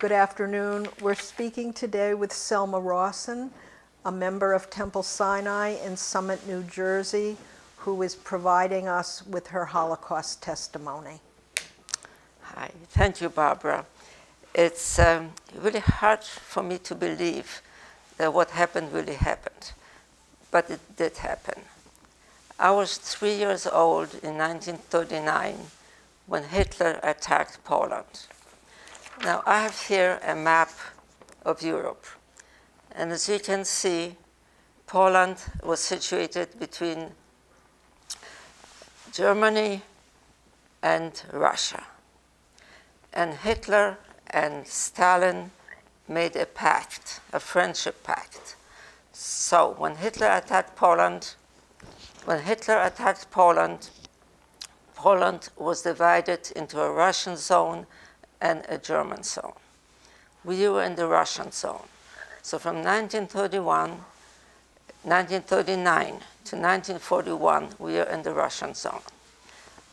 Good afternoon. We're speaking today with Selma Rossen, a member of Temple Sinai in Summit, New Jersey, who is providing us with her Holocaust testimony. Hi, thank you, Barbara. It's really hard for me to believe that what happened really happened, but it did happen. I was 3 years old in 1939 when Hitler attacked Poland. Now, I have here a map of Europe, and as you can see, Poland was situated between Germany and Russia. And Hitler and Stalin made a pact, a friendship pact. So when Hitler attacked Poland, Poland was divided into a Russian zone and a German zone. We were in the Russian zone. So from 1939 to 1941, we were in the Russian zone.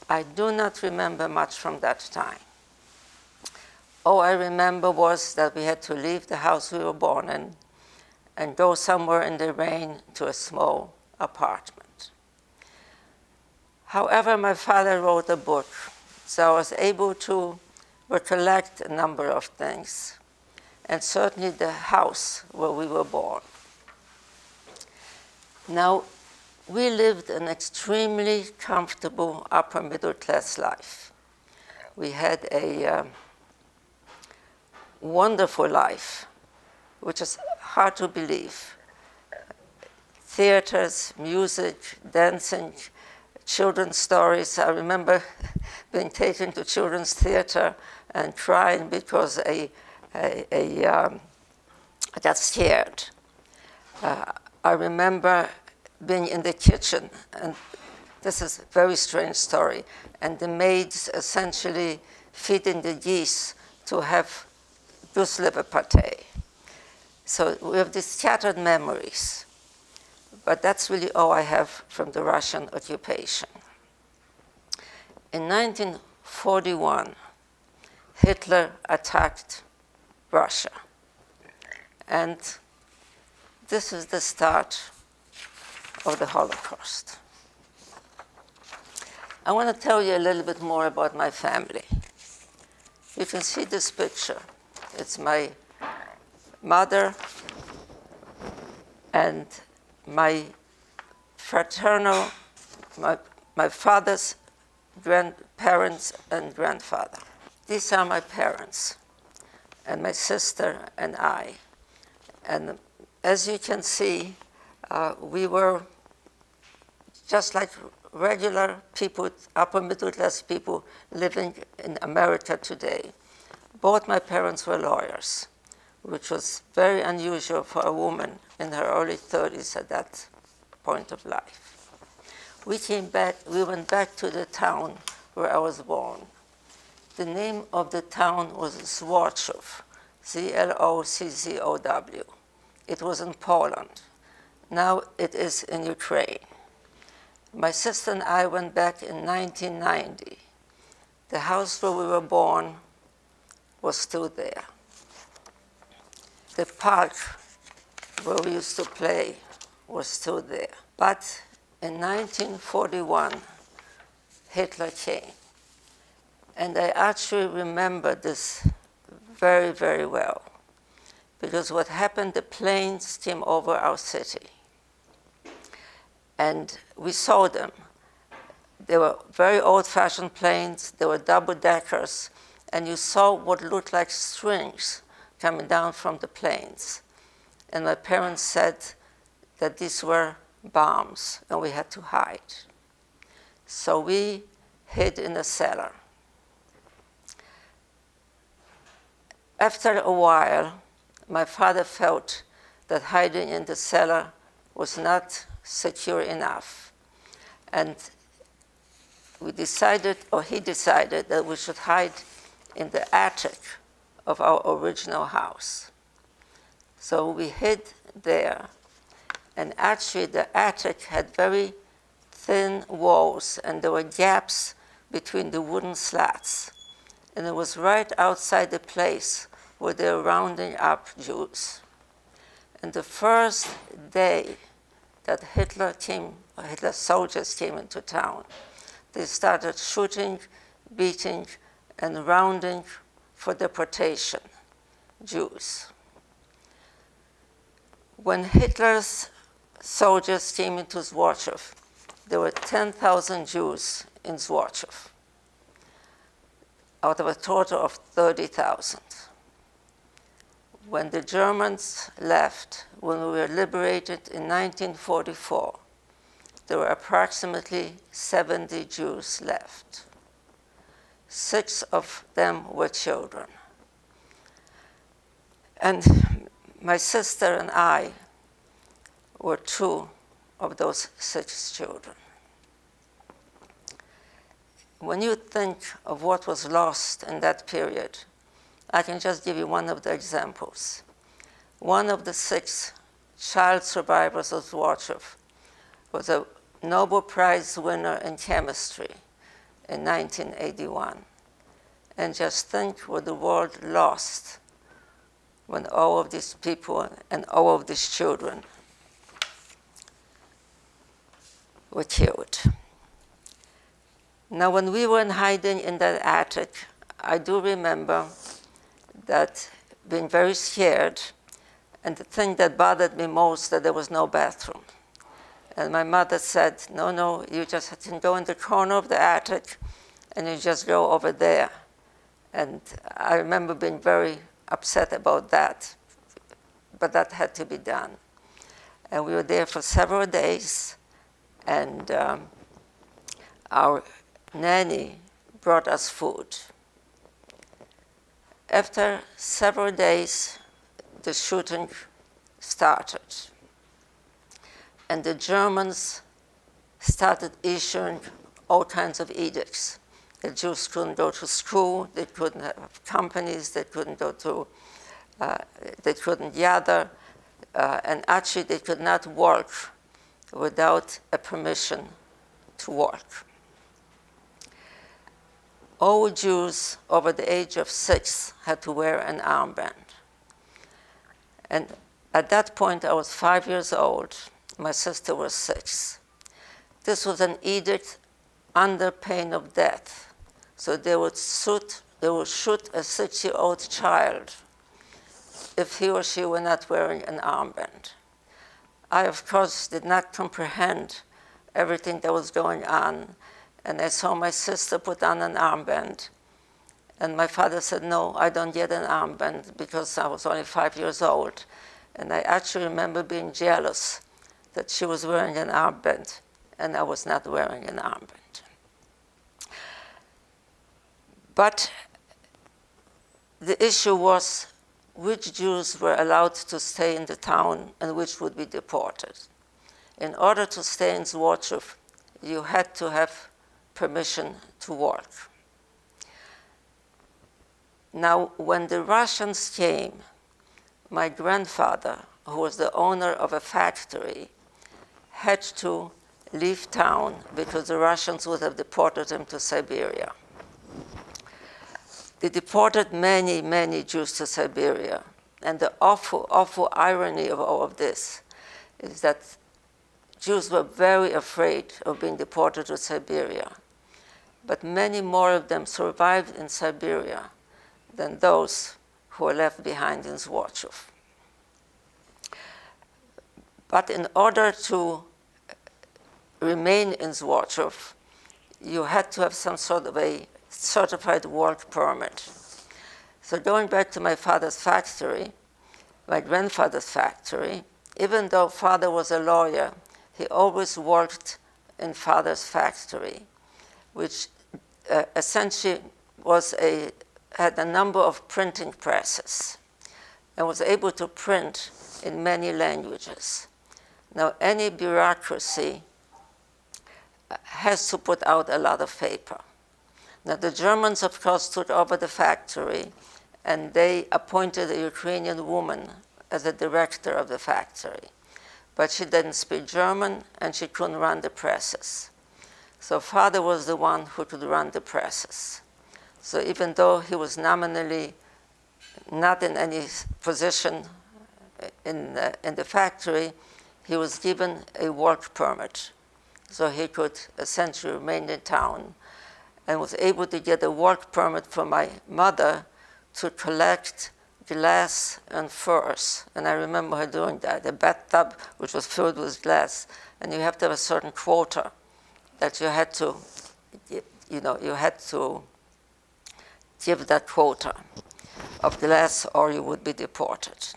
I do not remember much from that time. All I remember was that we had to leave the house we were born in and go somewhere in the rain to a small apartment. However, my father wrote a book, so I was able to recollect a number of things, and certainly the house where we were born. Now, we lived an extremely comfortable upper middle class life. We had a wonderful life, which is hard to believe. Theaters, music, dancing, children's stories. I remember being taken to children's theater and crying because I got scared. I remember being in the kitchen, and this is a very strange story, and the maids essentially feeding the geese to have goose liver pate. So we have these scattered memories, but that's really all I have from the Russian occupation. In 1941, Hitler attacked Russia, and this is the start of the Holocaust. I want to tell you a little bit more about my family. You can see this picture. It's my mother and my father's grandparents and grandfather. These are my parents and my sister and I. And as you can see, we were just like regular people, upper middle class people living in America today. Both my parents were lawyers, which was very unusual for a woman in her early 30s at that point of life. We went back to the town where I was born. The name of the town was Złotów, Z-L-O-C-Z-O-W. It was in Poland. Now it is in Ukraine. My sister and I went back in 1990. The house where we were born was still there. The park where we used to play was still there. But in 1941, Hitler came. And I actually remember this very, very well. Because what happened, the planes came over our city. And we saw them. They were very old-fashioned planes. They were double-deckers. And you saw what looked like strings coming down from the planes. And my parents said that these were bombs, and we had to hide. So we hid in a cellar. After a while, my father felt that hiding in the cellar was not secure enough. And he decided that we should hide in the attic of our original house. So we hid there. And actually, the attic had very thin walls, and there were gaps between the wooden slats. And it was right outside the place where they were rounding up Jews. And the first day that Hitler's soldiers came into town, they started shooting, beating, and rounding for deportation Jews. When Hitler's soldiers came into Złotów, there were 10,000 Jews in Złotów, out of a total of 30,000. When the Germans left, when we were liberated in 1944, there were approximately 70 Jews left. 6 of them were children. And my sister and I were 2 of those 6 children. When you think of what was lost in that period, I can just give you one of the examples. One of the 6 child survivors of Złotów was a Nobel Prize winner in chemistry in 1981. And just think what the world lost when all of these people and all of these children were killed. Now, when we were in hiding in that attic, I do remember that being very scared, and the thing that bothered me most, that there was no bathroom. And my mother said, no, you just can go in the corner of the attic, and you just go over there. And I remember being very upset about that, but that had to be done. And we were there for several days, and our nanny brought us food. After several days, the shooting started. And the Germans started issuing all kinds of edicts. The Jews couldn't go to school, they couldn't have companies, they couldn't go to, they couldn't gather, and actually they could not work without a permission to work. All Jews over the age of 6 had to wear an armband. And at that point, I was 5 years old. My sister was 6. This was an edict under pain of death. So they would shoot a 6-year-old child if he or she were not wearing an armband. I, of course, did not comprehend everything that was going on. And I saw my sister put on an armband. And my father said, no, I don't get an armband, because I was only 5 years old. And I actually remember being jealous that she was wearing an armband and I was not wearing an armband. But the issue was which Jews were allowed to stay in the town and which would be deported. In order to stay in Złotów, you had to have permission to work. Now, when the Russians came, my grandfather, who was the owner of a factory, had to leave town because the Russians would have deported him to Siberia. They deported many, many Jews to Siberia. And the awful, awful irony of all of this is that Jews were very afraid of being deported to Siberia. But many more of them survived in Siberia than those who were left behind in Złotów. But in order to remain in Złotów, you had to have some sort of a certified work permit. So going back to my father's factory, my grandfather's factory, even though father was a lawyer, he always worked in father's factory, which essentially had a number of printing presses and was able to print in many languages. Now, any bureaucracy has to put out a lot of paper. Now, the Germans, of course, took over the factory, and they appointed a Ukrainian woman as the director of the factory. But she didn't speak German, and she couldn't run the presses. So father was the one who could run the presses. So even though he was nominally not in any position in the factory, he was given a work permit. So he could essentially remain in town, and was able to get a work permit from my mother to collect glass and furs. And I remember her doing that, a bathtub which was filled with glass. And you have to have a certain quota that you had to, you had to give that quota of glass or you would be deported.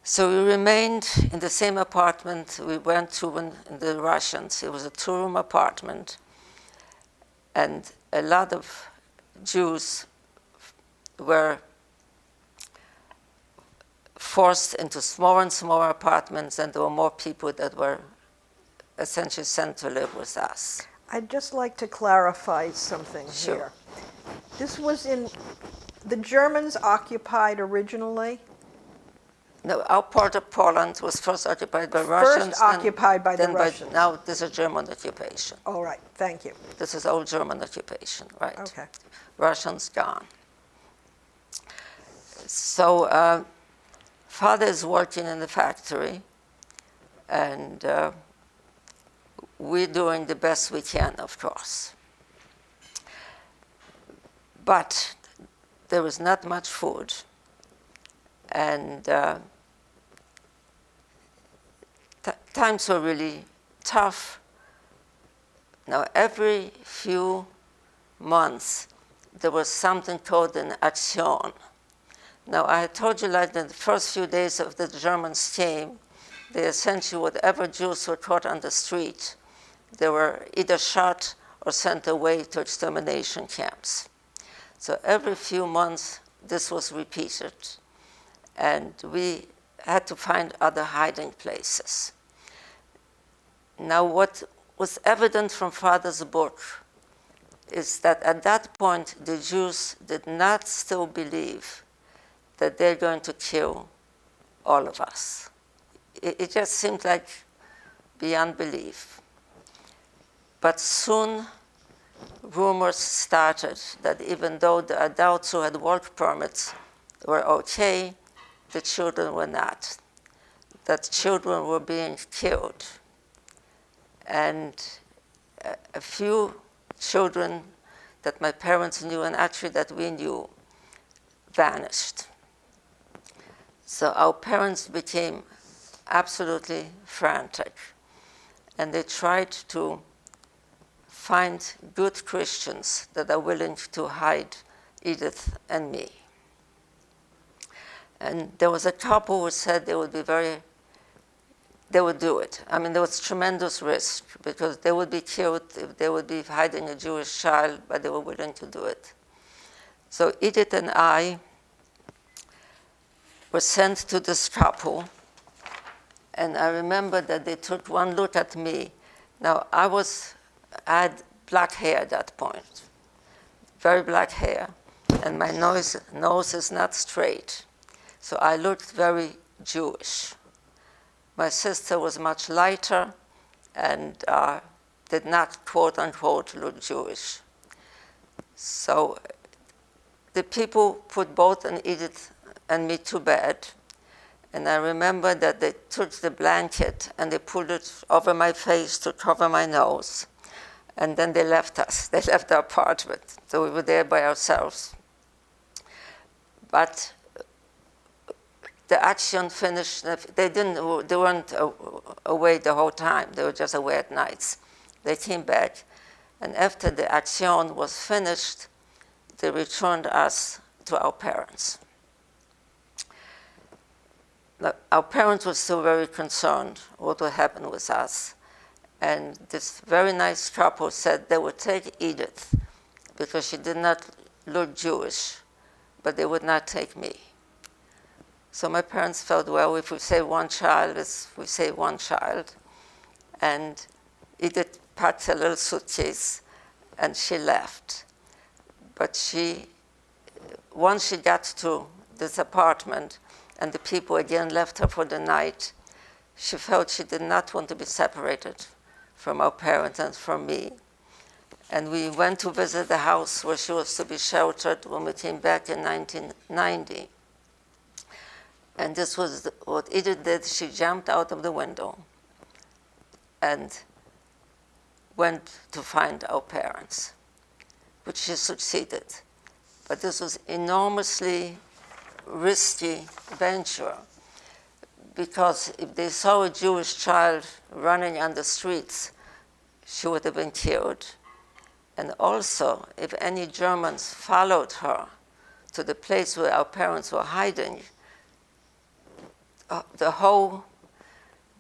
So we remained in the same apartment we went to when the Russians. It was a two-room apartment. And a lot of Jews were forced into smaller and smaller apartments, and there were more people that were essentially sent to live with us. I'd just like to clarify something Sure. here. This was the Germans occupied originally? No, our part of Poland was first occupied by Russians. First occupied by the Russians. Now this is German occupation. All right, thank you. This is old German occupation, right? Okay. Russians gone. So father is working in the factory, and we're doing the best we can, of course. But there was not much food, and times were really tough. Now, every few months, there was something called an action. Now, I had told you like in the first few days of the Germans came, they essentially, whatever Jews were caught on the street, they were either shot or sent away to extermination camps. So every few months, this was repeated. And we had to find other hiding places. Now, what was evident from Father's book is that at that point, the Jews did not still believe that they're going to kill all of us. It just seemed like beyond belief. But soon, rumors started that even though the adults who had work permits were okay, the children were not. That children were being killed. And a few children that my parents knew, and actually that we knew, vanished. So our parents became absolutely frantic. And they tried to find good Christians that are willing to hide Edith and me. And there was a couple who said they would do it. I mean, there was tremendous risk because they would be killed if they would be hiding a Jewish child, but they were willing to do it. So Edith and I were sent to this couple, and I remember that they took one look at me. Now, I had black hair at that point, very black hair, and my nose is not straight. So I looked very Jewish. My sister was much lighter and did not, quote unquote, look Jewish. So the people put both Edith and me to bed. And I remember that they took the blanket and they pulled it over my face to cover my nose. And then they left us. They left the apartment. So we were there by ourselves. But the action finished. They weren't away the whole time. They were just away at nights. They came back. And after the action was finished, they returned us to our parents. Our parents were still very concerned what would happen with us. And this very nice couple said they would take Edith because she did not look Jewish, but they would not take me. So my parents felt, well, if we save one child, we save one child. And Edith packed a little suitcase and she left. But once she got to this apartment, and the people again left her for the night, she felt she did not want to be separated from our parents and from me. And we went to visit the house where she was to be sheltered when we came back in 1990. And this was what Edith did. She jumped out of the window and went to find our parents, which she succeeded. But this was enormously risky venture, because if they saw a Jewish child running on the streets, she would have been killed. And also, if any Germans followed her to the place where our parents were hiding, the whole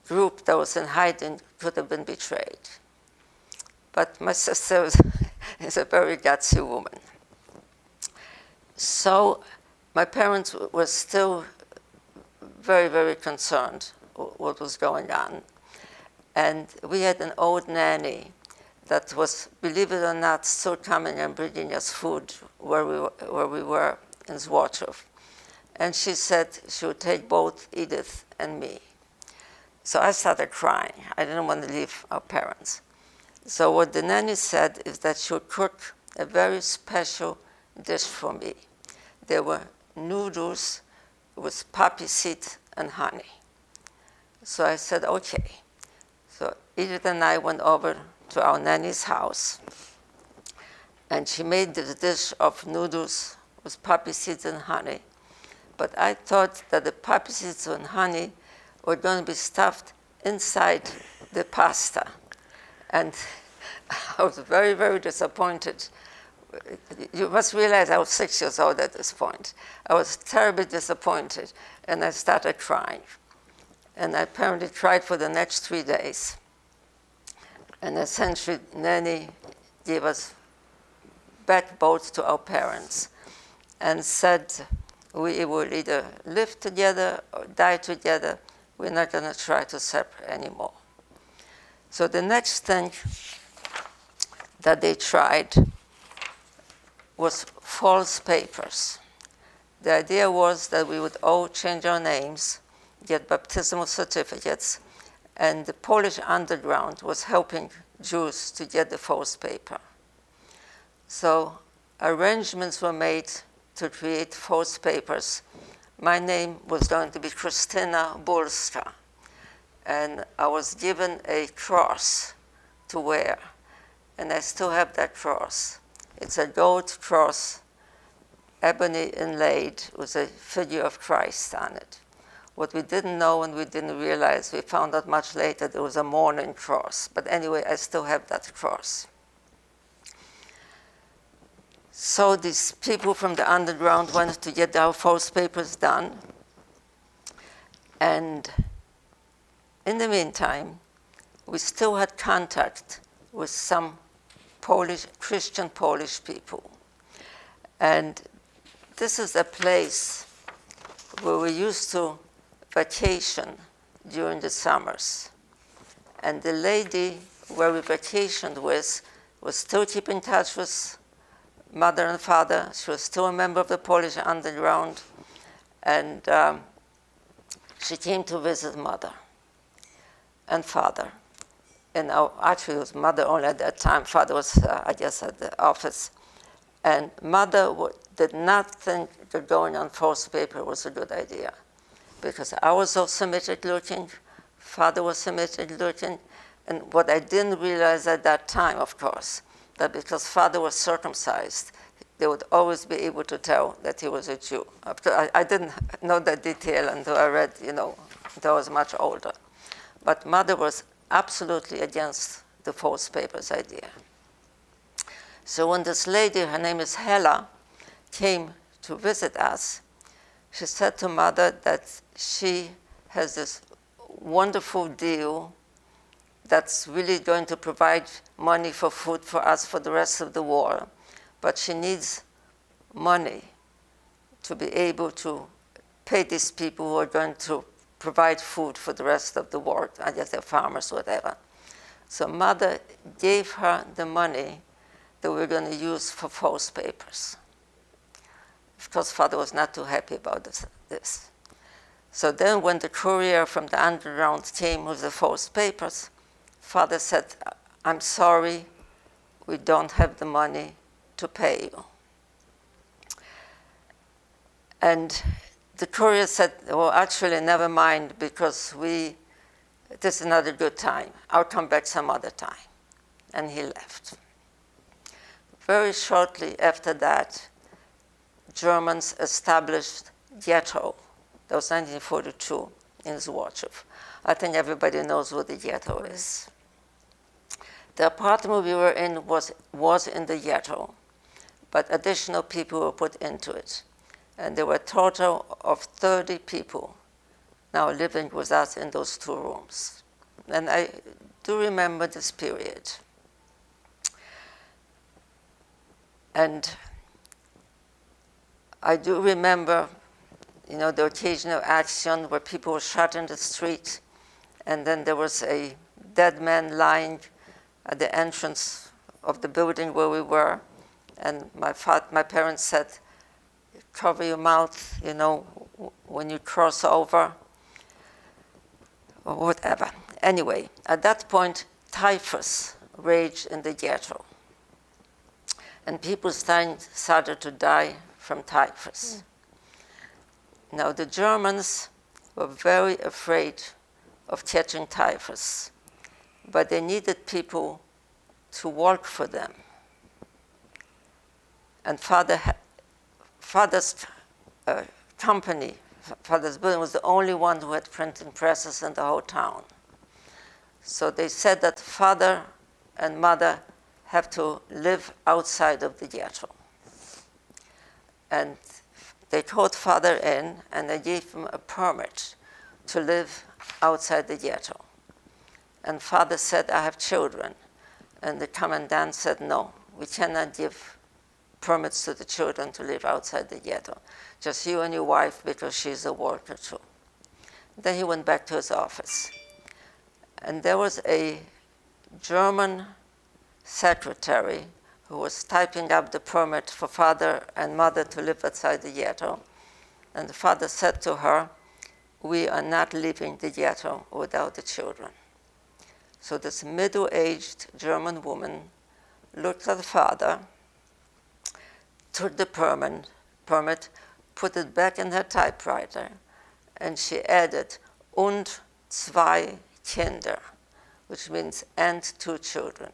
group that was in hiding could have been betrayed. But my sister is a very gutsy woman. So my parents were still very, very concerned what was going on. And we had an old nanny that was, believe it or not, still coming and bringing us food where we were in Złotów. And she said she would take both Edith and me. So I started crying. I didn't want to leave our parents. So what the nanny said is that she would cook a very special dish for me. There were noodles with poppy seed and honey. So I said, okay. So Edith and I went over to our nanny's house, and she made this dish of noodles with poppy seeds and honey. But I thought that the poppy seeds and honey were going to be stuffed inside the pasta. And I was very, very disappointed. You must realize I was 6 years old at this point. I was terribly disappointed, and I started crying. And I apparently cried for the next 3 days. And essentially, Nanny gave us back both to our parents and said, we will either live together or die together. We're not going to try to separate anymore. So the next thing that they tried was false papers. The idea was that we would all change our names, get baptismal certificates, and the Polish underground was helping Jews to get the false paper. So arrangements were made to create false papers. My name was going to be Krystyna Bulska, and I was given a cross to wear, and I still have that cross. It's a gold cross, ebony inlaid, with a figure of Christ on it. What we didn't know and we didn't realize, we found out much later, there was a mourning cross. But anyway, I still have that cross. So these people from the underground wanted to get our false papers done. And in the meantime, we still had contact with some Christian Polish people. And this is a place where we used to vacation during the summers. And the lady where we vacationed with was still keeping in touch with mother and father. She was still a member of the Polish underground. And she came to visit mother and father. And actually, it was mother only at that time. Father was, I guess, at the office. And mother did not think that going on false paper was a good idea, because I was so Semitic looking, father was Semitic looking, and what I didn't realize at that time, of course, that because father was circumcised, they would always be able to tell that he was a Jew. I didn't know that detail until I read, until I was much older. But mother was absolutely against the false papers idea. So when this lady, her name is Hela, came to visit us, she said to mother that she has this wonderful deal that's really going to provide money for food for us for the rest of the war, but she needs money to be able to pay these people who are going to provide food for the rest of the war. I guess they're farmers, whatever. So mother gave her the money that we're going to use for false papers. Of course, father was not too happy about this. So then when the courier from the underground came with the false papers, father said, I'm sorry, we don't have the money to pay you. And the courier said, well, actually, never mind, because this is not a good time. I'll come back some other time. And he left. Very shortly after that, Germans established ghetto. That was 1942 in Złotów. I think everybody knows what the ghetto is. The apartment we were in was in the ghetto, but additional people were put into it. And there were a total of 30 people now living with us in those 2 rooms. And I do remember this period. And I do remember, the occasional action where people were shot in the street, and then there was a dead man lying at the entrance of the building where we were, and my parents said, cover your mouth, when you cross over, or whatever. Anyway, at that point, typhus raged in the ghetto. And people started to die from typhus. Now, the Germans were very afraid of catching typhus, but they needed people to work for them. And Father's company, Father's building, was the only one who had printing presses in the whole town. So they said that Father and Mother have to live outside of the ghetto. And they called Father in, and they gave him a permit to live outside the ghetto. And Father said, I have children. And the commandant said, no, we cannot give permits to the children to live outside the ghetto. Just you and your wife, because she's a worker too. Then he went back to his office. And there was a German secretary who was typing up the permit for Father and Mother to live outside the ghetto. And the father said to her, we are not leaving the ghetto without the children. So this middle-aged German woman looked at the father, took the permit, put it back in her typewriter, and she added, und 2 Kinder, which means and 2 children.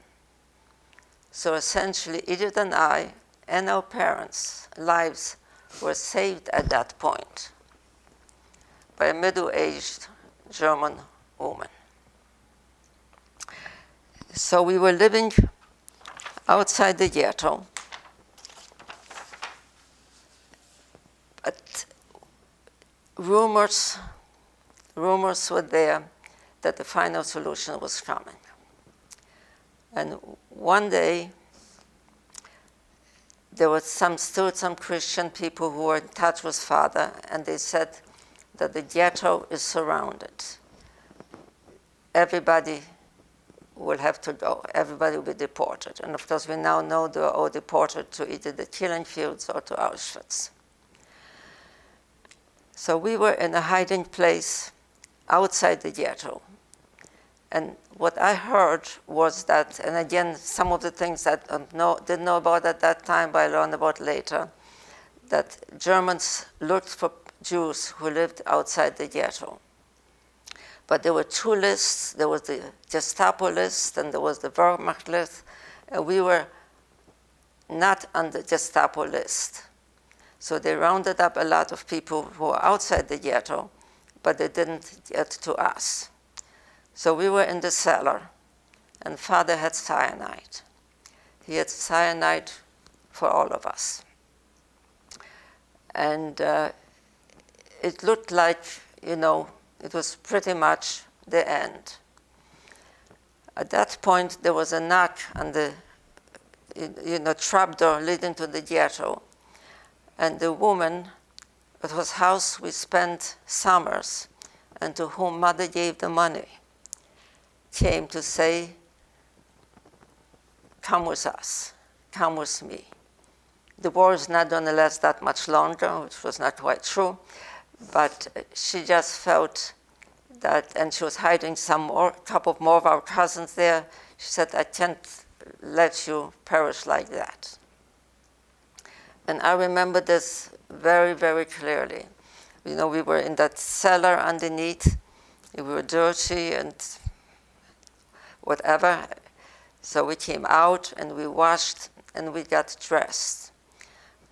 So essentially, Edith and I and our parents' lives were saved at that point by a middle-aged German woman. So we were living outside the ghetto, but rumors were there that the final solution was coming. And one day, there was still some Christian people who were in touch with Father, and they said that the ghetto is surrounded. Everybody will have to go. Everybody will be deported. And of course, we now know they were all deported to either the killing fields or to Auschwitz. So we were in a hiding place outside the ghetto. And what I heard was that, and again, some of the things that I didn't know about at that time, but I learned about later, that Germans looked for Jews who lived outside the ghetto. But there were 2 lists. There was the Gestapo list and there was the Wehrmacht list. And we were not on the Gestapo list. So they rounded up a lot of people who were outside the ghetto, but they didn't get to us. So we were in the cellar, and Father had cyanide. He had cyanide for all of us. And it looked like, it was pretty much the end. At that point, there was a knock on the trapdoor leading to the ghetto. And the woman, at whose house we spent summers, and to whom Mother gave the money, came to say, come with us, come with me. The war is not going to last that much longer, which was not quite true, but she just felt that, and she was hiding a couple more of our cousins there. She said, I can't let you perish like that. And I remember this very, very clearly. You know, we were in that cellar underneath. We were dirty and whatever. So we came out and we washed and we got dressed.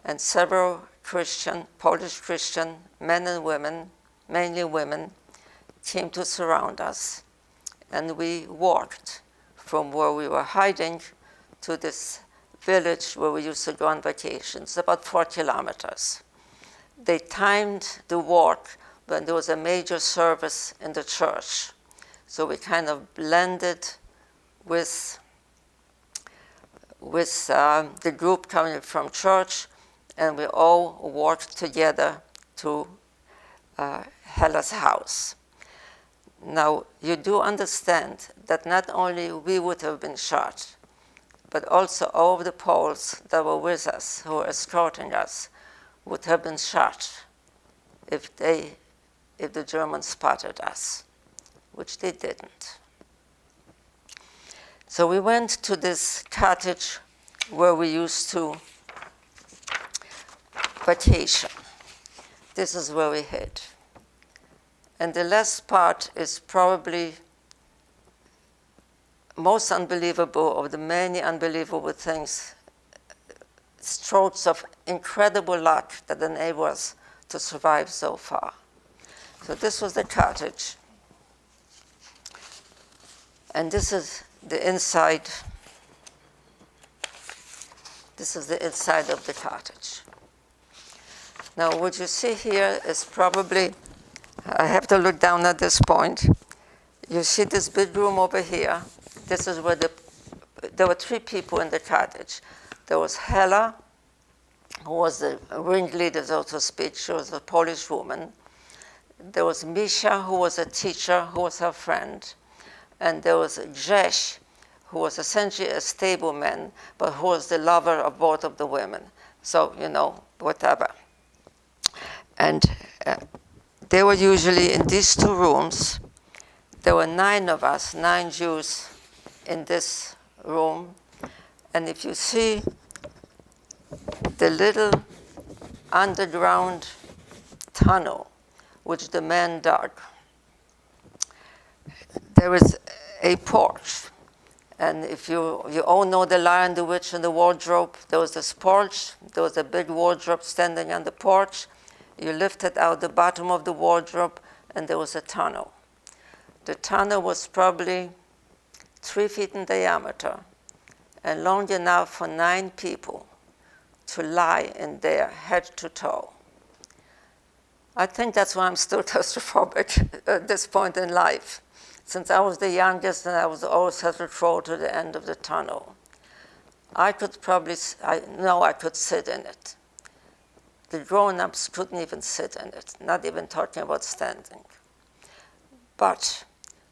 And several Polish Christian men and women, mainly women, came to surround us. And we walked from where we were hiding to this village where we used to go on vacations, about 4 kilometers. They timed the walk when there was a major service in the church. So we kind of blended with the group coming from church, and we all walked together to Hella's house. Now, you do understand that not only we would have been shot, but also all of the Poles that were with us, who were escorting us, would have been shot if the Germans spotted us, which they didn't. So we went to this cottage where we used to vacation. This is where we hid. And the last part is probably most unbelievable of the many unbelievable things, strokes of incredible luck that enable us to survive so far. So this was the cottage. And this is the inside. This is the inside of the cottage. Now what you see here is probably, I have to look down at this point. You see this big room over here. This is where there were 3 people in the cottage. There was Hella, who was the ringleader, so to speak. She was a Polish woman. There was Misha, who was a teacher, who was her friend. And there was Grześ, who was essentially a stableman, but who was the lover of both of the women. So, you know, whatever. And they were usually in these 2 rooms. There were 9 of us, 9 Jews in this room. And if you see the little underground tunnel which the men dug, there is a porch. And if you all know The Lion, the Witch, and the Wardrobe, there was this porch. There was a big wardrobe standing on the porch. You lifted out the bottom of the wardrobe, and there was a tunnel. The tunnel was probably 3 feet in diameter and long enough for 9 people to lie in there head to toe. I think that's why I'm still claustrophobic at this point in life. Since I was the youngest and I was always had to crawl to the end of the tunnel, I could sit in it. The grown-ups couldn't even sit in it, not even talking about standing. But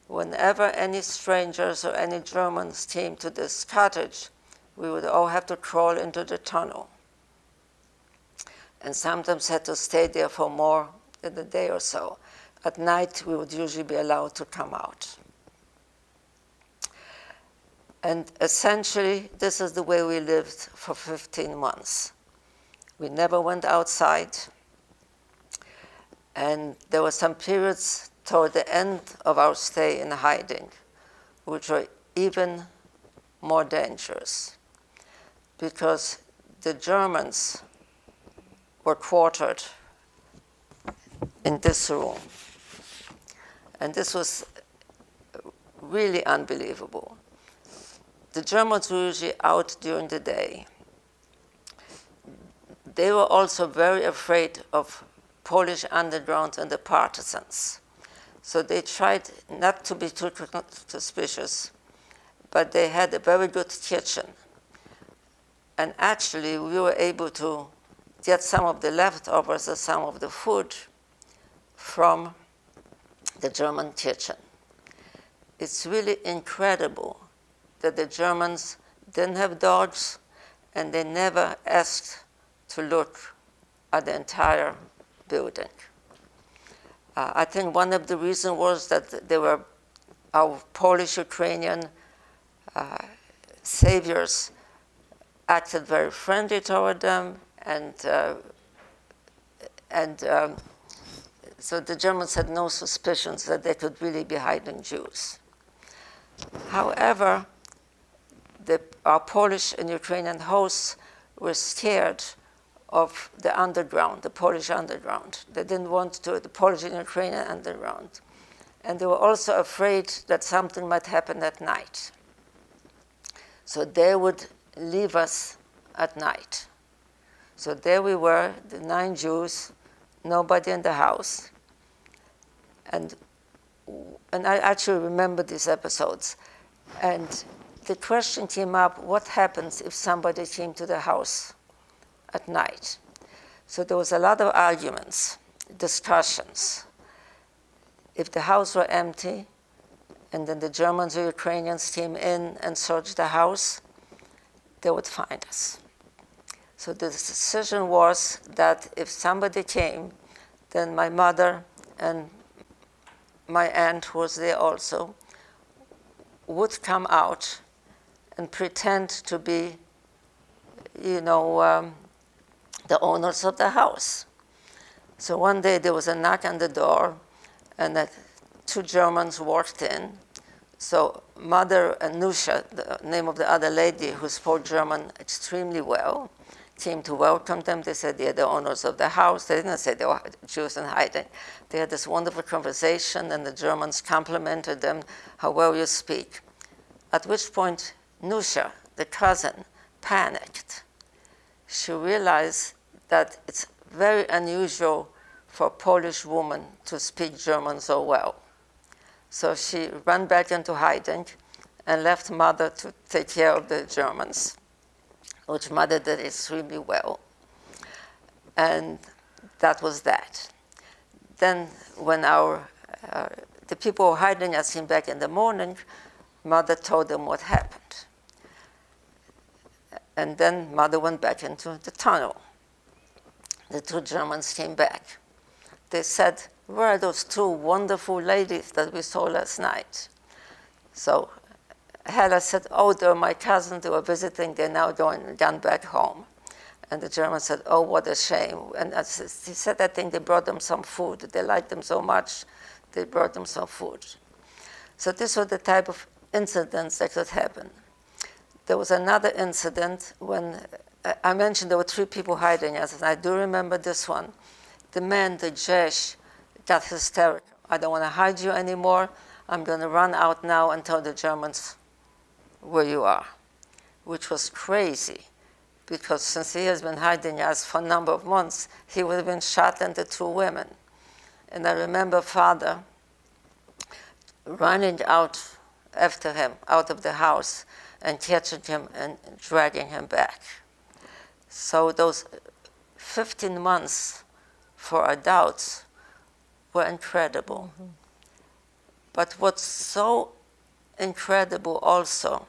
whenever any strangers or any Germans came to this cottage, we would all have to crawl into the tunnel. And sometimes had to stay there for more than a day or so. At night, we would usually be allowed to come out. And essentially, this is the way we lived for 15 months. We never went outside. And there were some periods toward the end of our stay in hiding, which were even more dangerous, because the Germans were quartered in this room. And this was really unbelievable. The Germans were usually out during the day. They were also very afraid of Polish underground and the partisans. So they tried not to be too suspicious, but they had a very good kitchen. And actually, we were able to get some of the leftovers or some of the food from the German kitchen. It's really incredible that the Germans didn't have dogs, and they never asked to look at the entire building. I think one of the reasons was that they were our Polish-Ukrainian saviors acted very friendly toward them, and so the Germans had no suspicions that they could really be hiding Jews. However, our Polish and Ukrainian hosts were scared of the underground, the Polish underground. They didn't want to, the Polish and Ukrainian underground. And they were also afraid that something might happen at night. So they would leave us at night. So there we were, the 9 Jews, nobody in the house. And I actually remember these episodes. And the question came up, what happens if somebody came to the house at night? So there was a lot of arguments, discussions. If the house were empty, and then the Germans or Ukrainians came in and searched the house, they would find us. So the decision was that if somebody came, then my mother and my aunt, who was there also, would come out and pretend to be, the owners of the house. So one day there was a knock on the door, and 2 Germans walked in. So Mother and Nusha, the name of the other lady who spoke German extremely well, came to welcome them. They said they're the owners of the house. They didn't say they were Jews in hiding. They had this wonderful conversation, and the Germans complimented them, how well you speak. At which point, Nusha, the cousin, panicked. She realized that it's very unusual for a Polish woman to speak German so well. So she ran back into hiding and left Mother to take care of the Germans, which Mother did extremely well. And that was that. Then when the people who were hiding us came back in the morning, Mother told them what happened. And then Mother went back into the tunnel. The 2 Germans came back. They said, where are those 2 wonderful ladies that we saw last night? So Hella said, oh, they're my cousins, they were visiting, they're now gone back home. And the German said, oh, what a shame. And he said, I think they brought them some food. They liked them so much, they brought them some food. So this was the type of incidents that could happen. There was another incident when I mentioned there were 3 people hiding us, and I do remember this one. The man, the Jesh, got hysterical. I don't want to hide you anymore. I'm going to run out now and tell the Germans where you are, which was crazy, because since he has been hiding us for a number of months, he would have been shot and the 2 women. And I remember Father running out after him, out of the house, and catching him and dragging him back. So those 15 months for adults were incredible. Mm-hmm. But what's so incredible also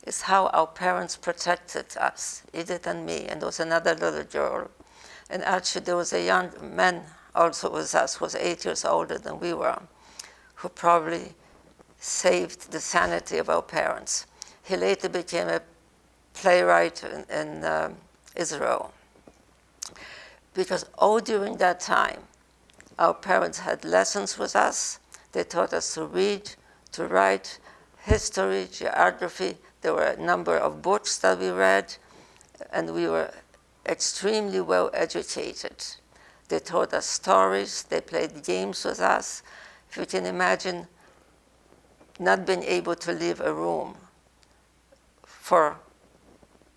is how our parents protected us, Edith and me, and there was another little girl. And actually there was a young man also with us, who was 8 years older than we were, who probably saved the sanity of our parents. He later became a playwright in Israel. Because all during that time, our parents had lessons with us. They taught us to read, to write, history, geography. There were a number of books that we read, and we were extremely well educated. They taught us stories. They played games with us. If you can imagine not being able to leave a room for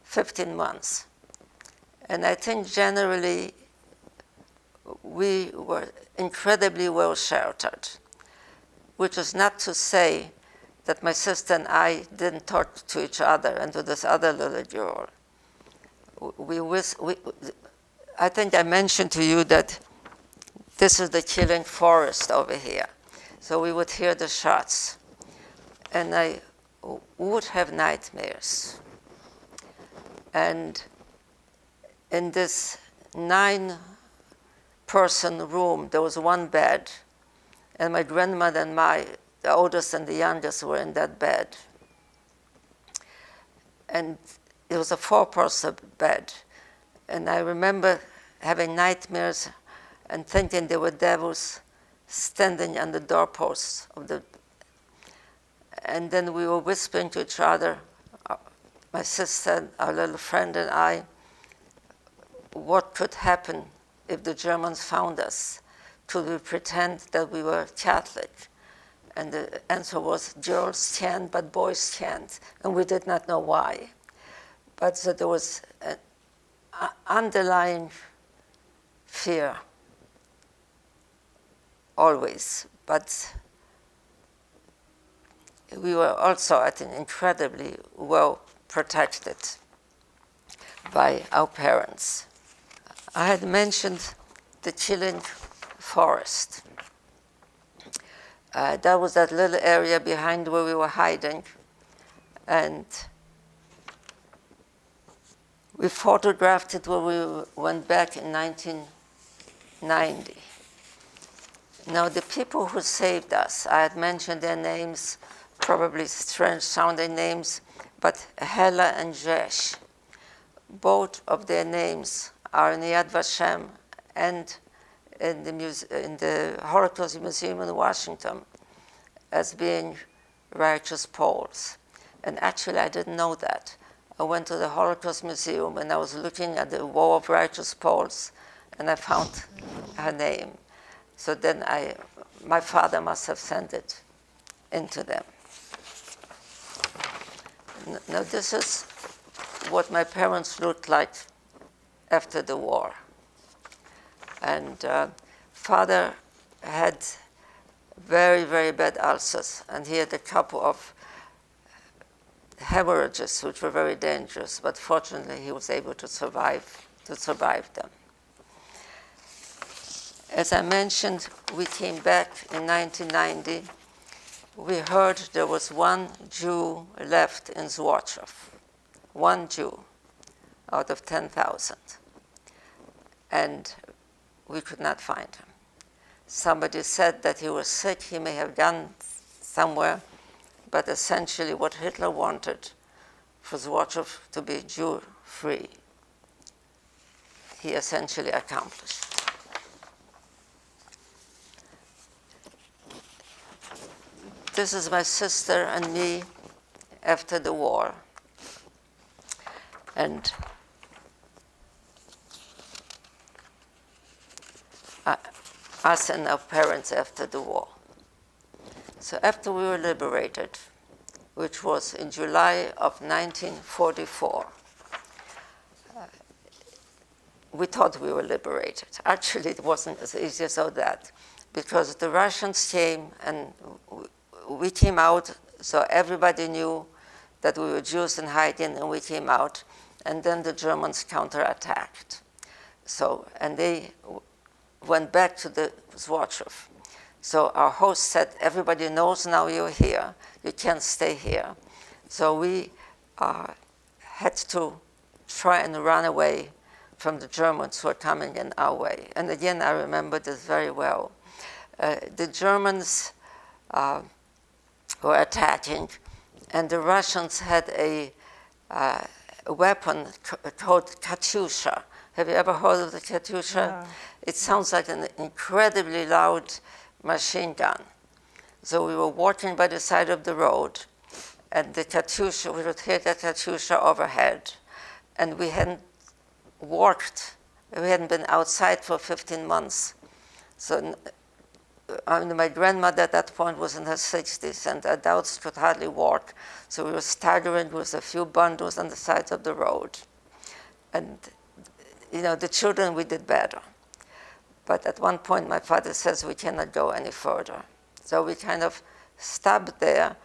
15 months. And I think generally we were incredibly well sheltered, which is not to say that my sister and I didn't talk to each other and to this other little girl. I think I mentioned to you that this is the killing forest over here. So we would hear the shots, and I would have nightmares. And in this 9-person room, there was 1 bed, and my grandmother and the oldest and the youngest, were in that bed. and it was a 4-person bed. And I remember having nightmares and thinking there were devils standing on the doorposts of the. And then we were whispering to each other, my sister, our little friend, and I, what could happen if the Germans found us? Could we pretend that we were Catholic? And the answer was, girls can, but boys can't. And we did not know why. But so there was an underlying fear, always. But we were also, I think, incredibly well protected by our parents. I had mentioned the Chilling Forest. That was that little area behind where we were hiding. And we photographed it when we went back in 1990. Now, the people who saved us, I had mentioned their names, probably strange sounding names, but Hella and Jesh, both of their names are in the Yad Vashem and in the Holocaust Museum in Washington as being righteous Poles. And actually, I didn't know that. I went to the Holocaust Museum and I was looking at the wall of righteous Poles and I found her name. So then my father must have sent it into them. Now this is what my parents looked like after the war. And father had very, very bad ulcers, and he had a couple of hemorrhages, which were very dangerous, but fortunately he was able to survive them. As I mentioned, we came back in 1990. We heard there was one Jew left in Złotów, one Jew out of 10,000. And we could not find him. Somebody said that he was sick, he may have gone somewhere, but essentially what Hitler wanted for Złotów to be Jew-free, he essentially accomplished. This is my sister and me after the war. And us and our parents after the war. So after we were liberated, which was in July of 1944, we thought we were liberated. Actually, it wasn't as easy as that, because the Russians came and we came out, so everybody knew that we were Jews in hiding, and we came out, and then the Germans counterattacked. So, and they went back to the Złotów. So our host said, everybody knows now you're here, you can't stay here. So we had to try and run away from the Germans who were coming in our way. And again, I remember this very well. The Germans were attacking, and the Russians had a weapon called Katyusha. Have you ever heard of the Katyusha? Yeah. It sounds like an incredibly loud machine gun. So we were walking by the side of the road, and the Katyusha, we would hear the Katyusha overhead. And we hadn't been outside for 15 months. So my grandmother at that point was in her 60s, and adults could hardly walk. So we were staggering with a few bundles on the sides of the road. And the children, we did better. But at one point, my father says we cannot go any further. So we kind of stopped there.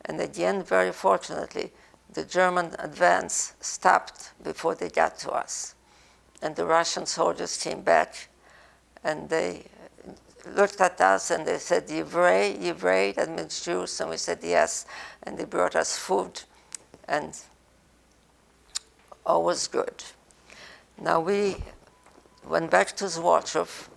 And again, very fortunately, the German advance stopped before they got to us. And the Russian soldiers came back, and they looked at us, and they said, Yevray, that means Jews. And we said, yes. And they brought us food, and all was good. Now we went back to Złotów.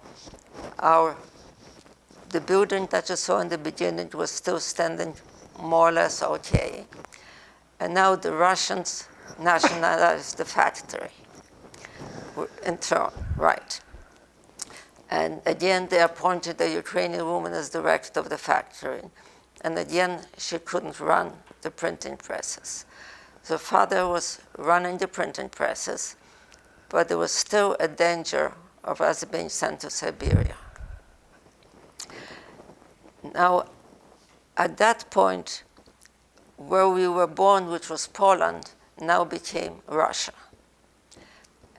The building that you saw in the beginning was still standing more or less okay. And now the Russians nationalize the factory in turn, right. And again, they appointed a Ukrainian woman as director of the factory. And again, she couldn't run the printing presses. So father was running the printing presses, but there was still a danger of us being sent to Siberia. Now, at that point, where we were born, which was Poland, now became Russia.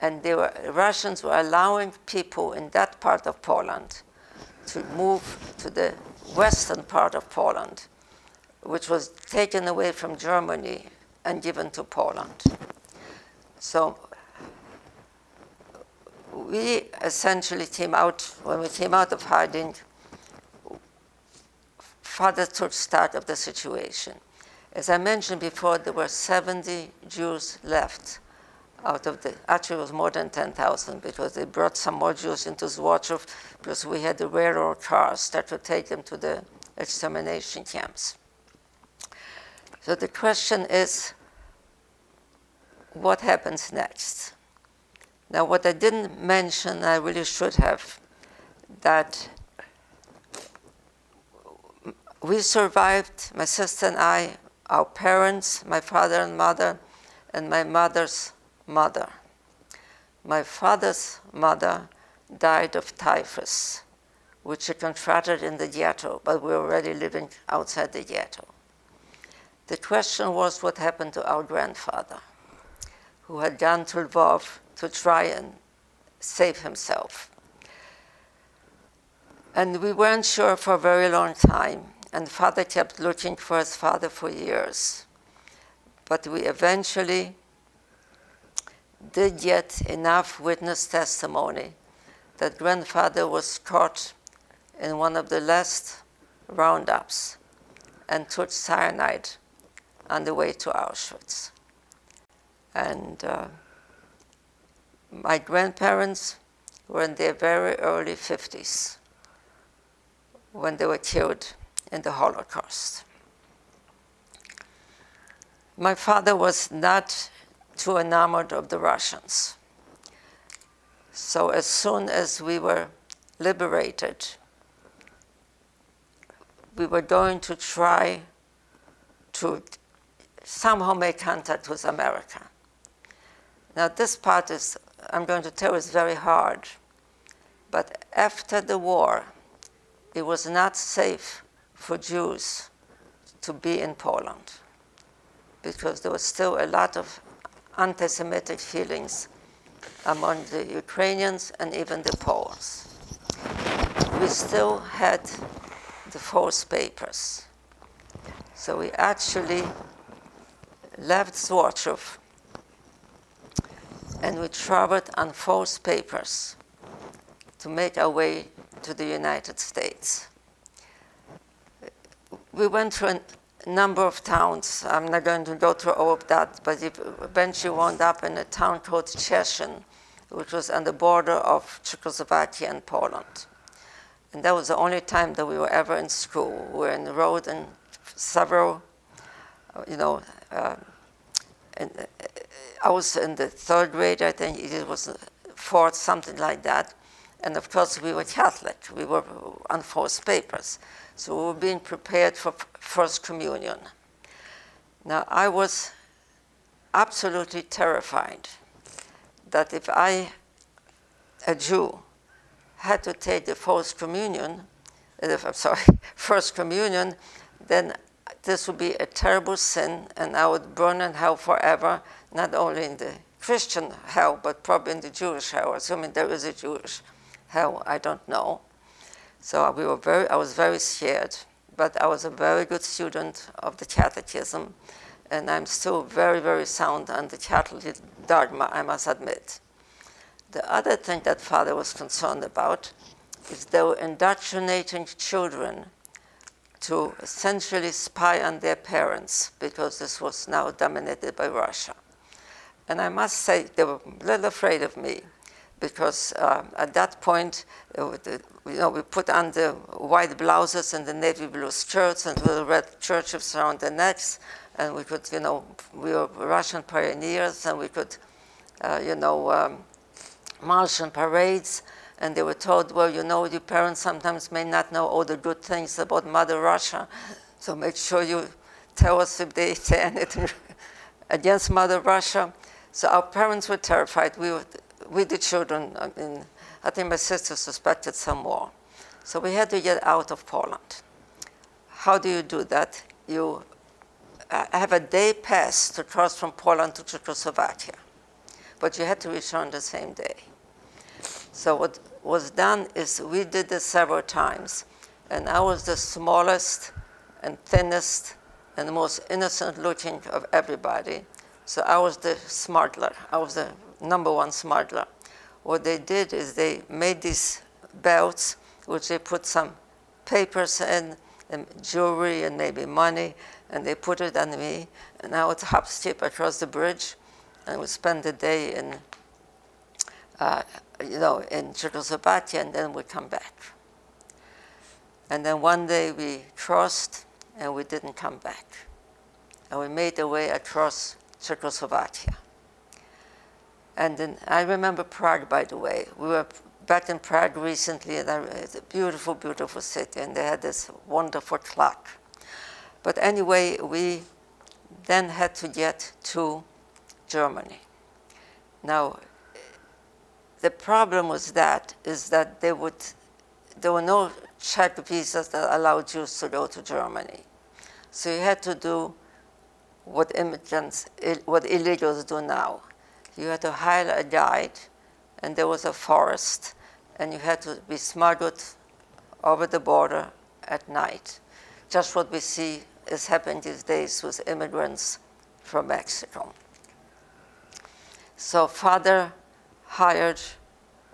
And Russians were allowing people in that part of Poland to move to the western part of Poland, which was taken away from Germany and given to Poland. So we essentially came out, when we came out of hiding, father took start of the situation. As I mentioned before, there were 70 Jews left out of actually it was more than 10,000 because they brought some more Jews into Złotów because we had the railroad cars that would take them to the extermination camps. So the question is, what happens next? Now, what I didn't mention, I really should have, that we survived, my sister and I, our parents, my father and mother, and my mother's mother. My father's mother died of typhus, which she contracted in the ghetto, but we were already living outside the ghetto. The question was what happened to our grandfather, who had gone to Lvov to try and save himself. And we weren't sure for a very long time, and father kept looking for his father for years. But we eventually did get enough witness testimony that grandfather was caught in one of the last roundups and took cyanide on the way to Auschwitz. And my grandparents were in their very early 50s when they were killed in the Holocaust. My father was not too enamored of the Russians. So as soon as we were liberated, we were going to try to somehow make contact with America. Now this part is, I'm going to tell you, is very hard. But after the war, it was not safe for Jews to be in Poland because there was still a lot of anti-Semitic feelings among the Ukrainians and even the Poles. We still had the false papers. So we actually left Złotów and we traveled on false papers to make our way to the United States. We went through a number of towns. I'm not going to go through all of that, but eventually wound up in a town called Cieszyn, which was on the border of Czechoslovakia and Poland. And that was the only time that we were ever in school. We were enrolled in several, and I was in the third grade, I think it was fourth, something like that. And of course, we were Catholic. We were on false papers. So we were being prepared for First Communion. Now, I was absolutely terrified that if I, a Jew, had to take the First Communion, then this would be a terrible sin, and I would burn in hell forever, not only in the Christian hell, but probably in the Jewish hell, assuming there is a Jewish hell, I don't know. So I was very scared, but I was a very good student of the catechism, and I'm still very, very sound on the Catholic dogma, I must admit. The other thing that father was concerned about is they were indoctrinating children to essentially spy on their parents because this was now dominated by Russia. And I must say they were a little afraid of me because at that point, we put on the white blouses and the navy blue skirts and little red kerchiefs around the necks, and we could, we were Russian pioneers, and we could, march in parades, and they were told, well, your parents sometimes may not know all the good things about Mother Russia, so make sure you tell us if they say anything against Mother Russia. So our parents were terrified. We the children, I think my sister suspected some more. So we had to get out of Poland. How do you do that? You have a day pass to cross from Poland to Czechoslovakia, but you had to return the same day. So what was done is we did this several times, and I was the smallest and thinnest and the most innocent looking of everybody. So I was the smuggler. I was the number one smuggler. What they did is they made these belts, which they put some papers in, and jewelry and maybe money, and they put it on me, and I would hop skip across the bridge, and would spend the day in Czechoslovakia, and then we'd come back. And then one day we crossed, and we didn't come back. And we made our way across Czechoslovakia. And then I remember Prague, by the way. We were back in Prague recently, and it's a beautiful, beautiful city, and they had this wonderful clock. But anyway, we then had to get to Germany. Now, the problem was that there were no Czech visas that allowed Jews to go to Germany. So you had to do what illegals do now. You had to hire a guide, and there was a forest, and you had to be smuggled over the border at night. Just what we see is happening these days with immigrants from Mexico. So Father hired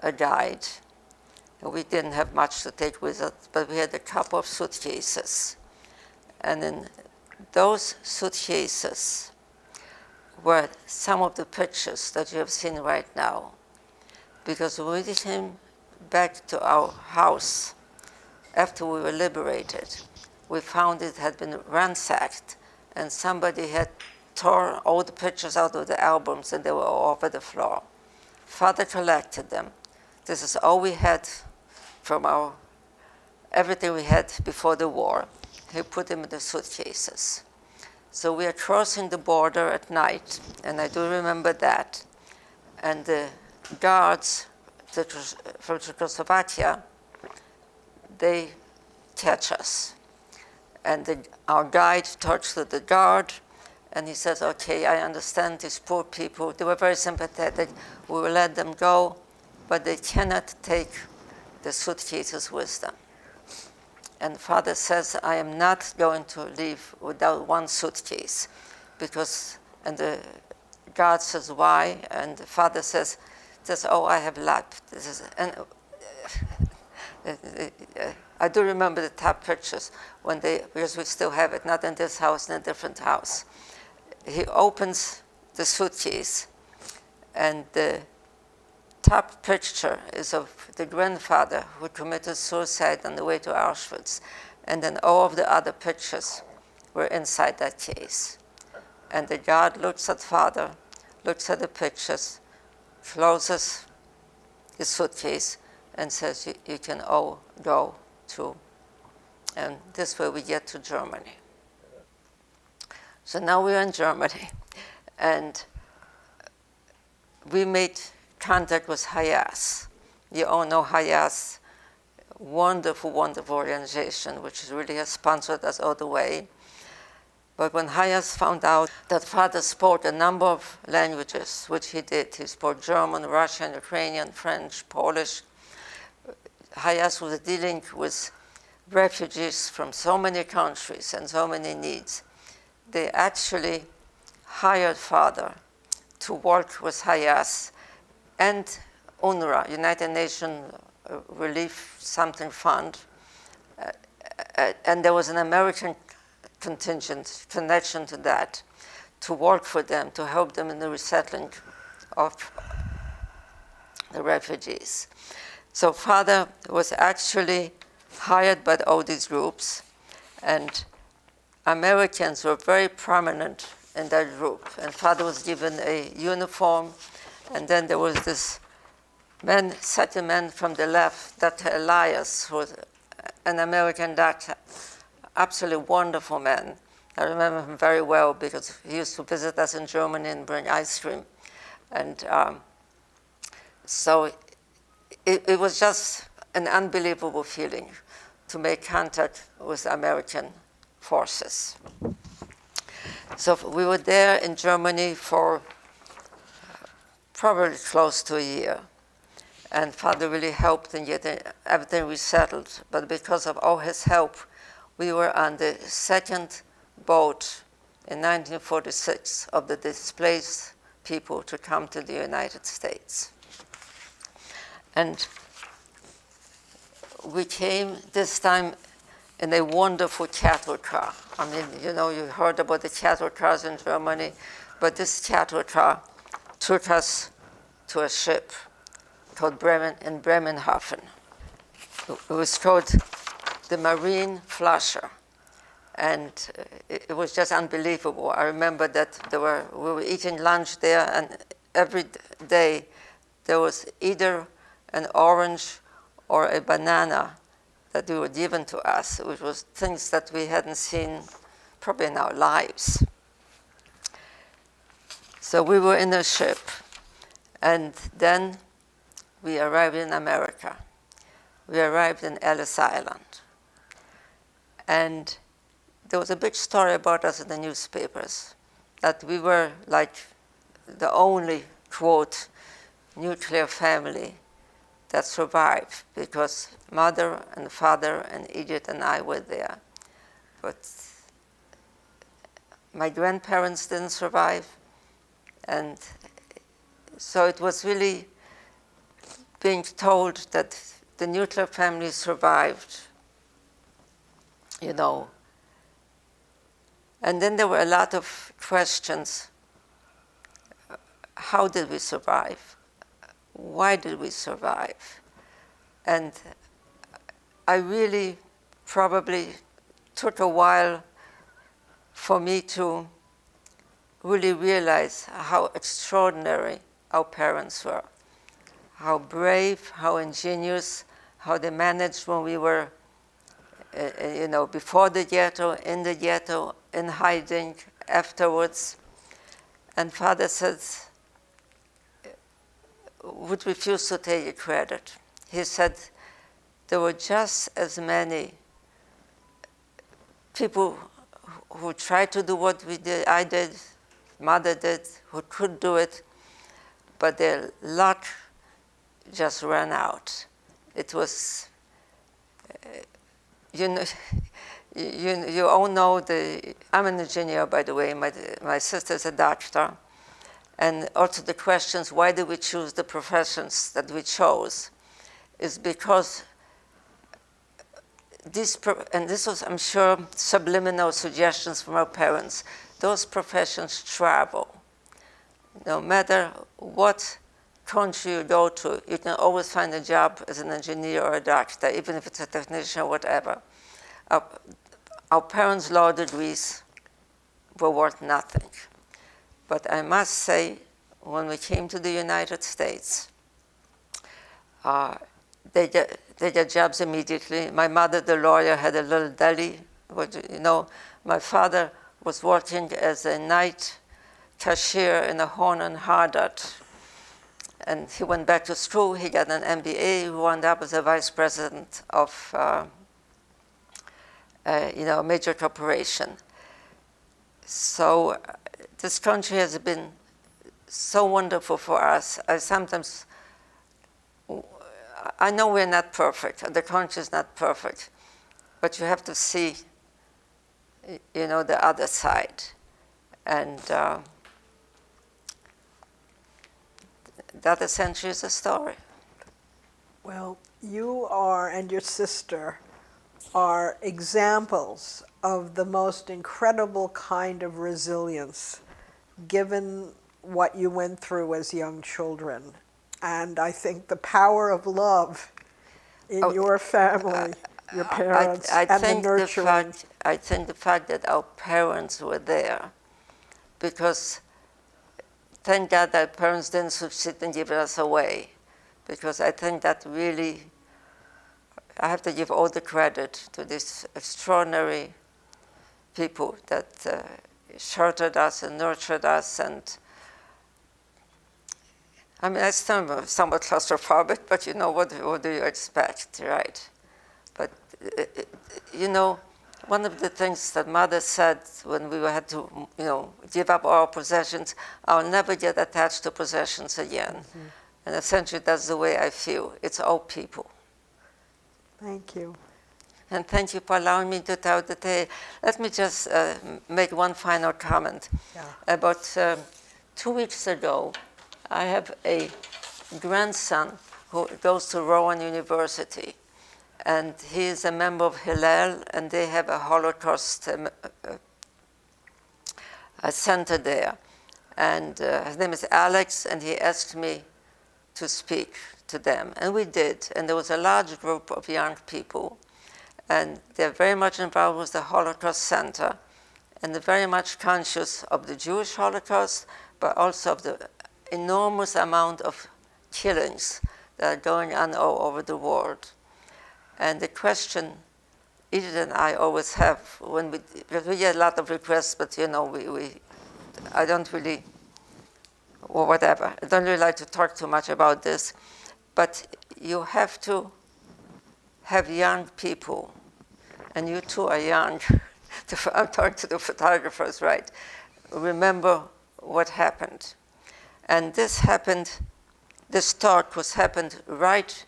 a guide. We didn't have much to take with us, but we had a couple of suitcases. And in those suitcases were some of the pictures that you have seen right now. Because when we came back to our house after we were liberated, we found it had been ransacked, and somebody had torn all the pictures out of the albums, and they were all over the floor. Father collected them. This is all we had from everything we had before the war. He put them in the suitcases. So we are crossing the border at night, and I do remember that. And the guards from Czechoslovakia, they catch us. And our guide talks to the guard, and he says, okay, I understand these poor people. They were very sympathetic. We will let them go, but they cannot take the suitcases with them. And Father says, I am not going to leave without one suitcase. And the guard says, why? And the Father says, oh, I have left. I do remember the top pictures because we still have it, not in this house, in a different house. He opens the suitcase, and the top picture is of the grandfather who committed suicide on the way to Auschwitz. And then all of the other pictures were inside that case. And the guard looks at Father, looks at the pictures, closes the suitcase, and says, you can all go to. And this way we get to Germany. So now we're in Germany, and we made contact with Hayas. You all know Hayas, wonderful, wonderful organization, which really has sponsored us all the way. But when Hayas found out that Father spoke a number of languages, which he did, he spoke German, Russian, Ukrainian, French, Polish. Hayas was dealing with refugees from so many countries and so many needs. They actually hired Father to work with Hayas and UNRWA, United Nations Relief Something Fund, and there was an American contingent connection to that, to work for them, to help them in the resettling of the refugees. So Father was actually hired by all these groups, and Americans were very prominent in that group. And Father was given a uniform, and then there was this second man from the left, Dr. Elias, who was an American doctor, absolutely wonderful man. I remember him very well because he used to visit us in Germany and bring ice cream. And so it was just an unbelievable feeling to make contact with American forces. So we were there in Germany for probably close to a year. And Father really helped in getting everything resettled. But because of all his help, we were on the second boat in 1946 of the displaced people to come to the United States. And we came this time in a wonderful cattle car. I mean, you know, you heard about the cattle cars in Germany, but this cattle car took us to a ship called Bremenhaven. It was called the Marine Flusher, and it was just unbelievable. I remember that we were eating lunch there, and every day there was either an orange or a banana that they were given to us, which was things that we hadn't seen probably in our lives. So we were in a ship, and then we arrived in America. We arrived in Ellis Island. And there was a big story about us in the newspapers, that we were like the only, quote, nuclear family that survived, because Mother and Father and Edith and I were there. But my grandparents didn't survive, and so it was really being told that the nuclear family survived, you know. And then there were a lot of questions. How did we survive? Why did we survive? And I really probably took a while for me to really realize how extraordinary our parents were, how brave, how ingenious, how they managed when we were, you know, before the ghetto, in hiding, afterwards. And Father said, would refuse to take credit. He said there were just as many people who tried to do what we did, I did, Mother did, who could do it, but their luck just ran out. It was, you know, you all know I'm an engineer, by the way, my sister's a doctor, and also the questions, why did we choose the professions that we chose, is because and this was, I'm sure, subliminal suggestions from our parents, those professions travel. No matter what country you go to, you can always find a job as an engineer or a doctor, even if it's a technician or whatever. Our parents' law degrees were worth nothing. But I must say, when we came to the United States, they get jobs immediately. My mother, the lawyer, had a little deli. You know, my father was working as a night cashier in a Horn and Hardart. And he went back to school. He got an MBA. He wound up as a vice president of you know, a major corporation. So this country has been so wonderful for us. I know we're not perfect. The country is not perfect, but you have to see, you know, the other side. And that essentially is the story. Well, you are, and your sister, are examples of the most incredible kind of resilience, given what you went through as young children. And I think the power of love in your family your parents and the nurturing. I think the fact that our parents were there, because thank God that parents didn't succeed in giving us away, because I think that really, I have to give all the credit to these extraordinary people that sheltered us and nurtured us. And I mean, I still am somewhat claustrophobic, but you know, what do you expect, right? But, you know, one of the things that Mother said when we had to, you know, give up our possessions, I'll never get attached to possessions again. Mm-hmm. And essentially, that's the way I feel. It's all people. Thank you. And thank you for allowing me to tell the tale. Let me just make one final comment. Yeah. About 2 weeks ago, I have a grandson who goes to Rowan University. And he is a member of Hillel, and they have a Holocaust a center there. And his name is Alex, and he asked me to speak to them. And we did. And there was a large group of young people. And they're very much involved with the Holocaust Center, and they're very much conscious of the Jewish Holocaust, but also of the enormous amount of killings that are going on all over the world. And the question Edith and I always have, because we get a lot of requests, but you know, I don't really, or whatever, I don't really like to talk too much about this, but you have to have young people, and you two are young, I'm talking to the photographers, right? Remember what happened. And this talk happened right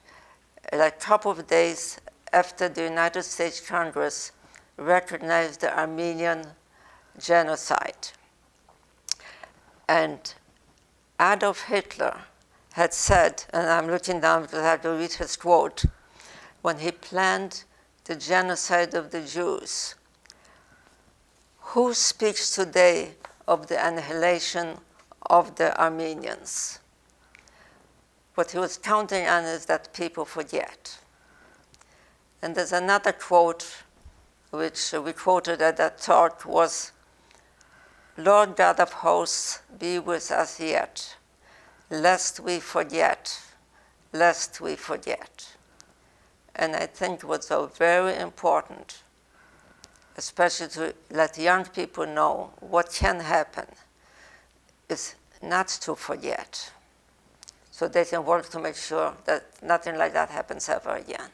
like a couple of days after the United States Congress recognized the Armenian genocide. And Adolf Hitler had said, and I'm looking down because I have to read his quote, when he planned the genocide of the Jews, who speaks today of the annihilation of the Armenians? What he was counting on is that people forget. And there's another quote which we quoted at that talk was, Lord God of hosts, be with us yet, lest we forget, lest we forget. And I think what's so very important, especially to let young people know what can happen, is not to forget, so they can work to make sure that nothing like that happens ever again.